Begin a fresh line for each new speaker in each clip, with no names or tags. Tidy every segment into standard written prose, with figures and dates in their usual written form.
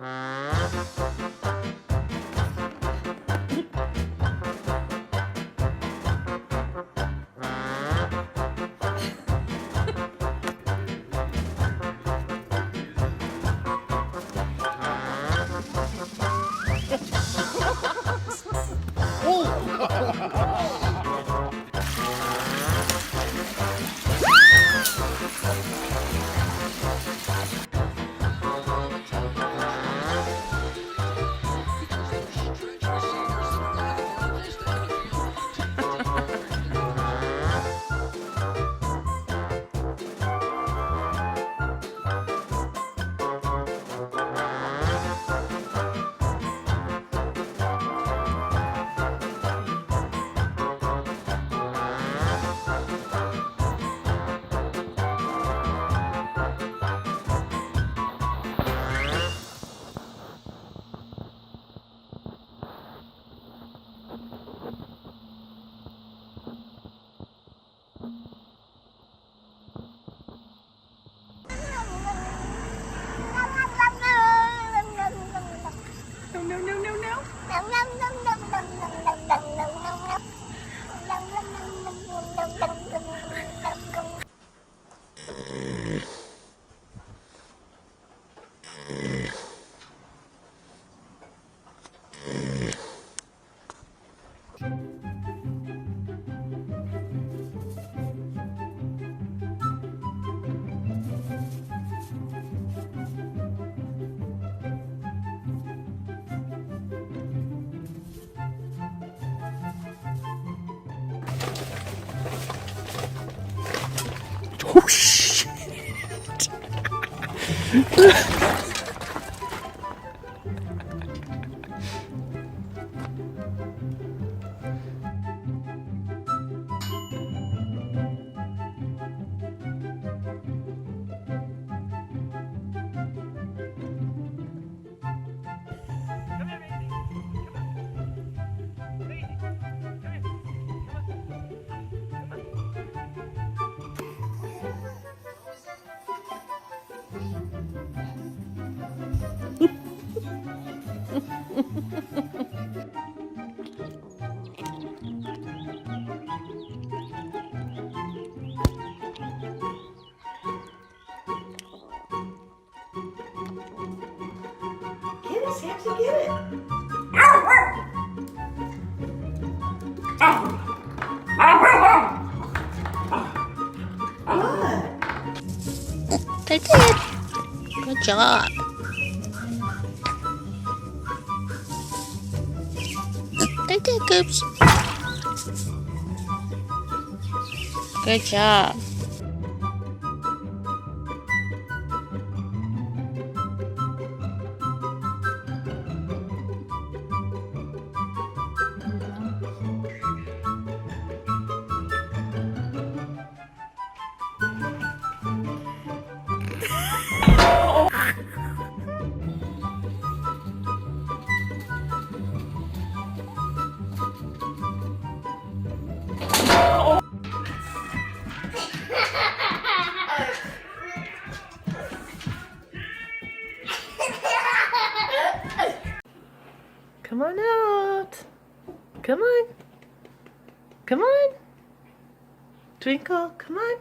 Oh shit!
Get it, Samson, get it. What?
They did. Good job. They did, Goops. Good job.
Come on out. Come on. Come on. Twinkle, come on.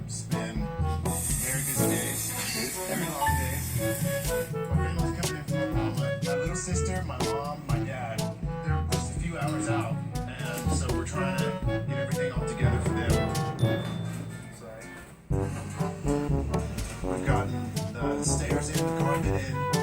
It's been very busy days, very long days. My family's coming in from my little sister, my mom, my dad. They're just a few hours out, and so we're trying to get everything all together for them. So I've gotten the stairs in, the carpet in.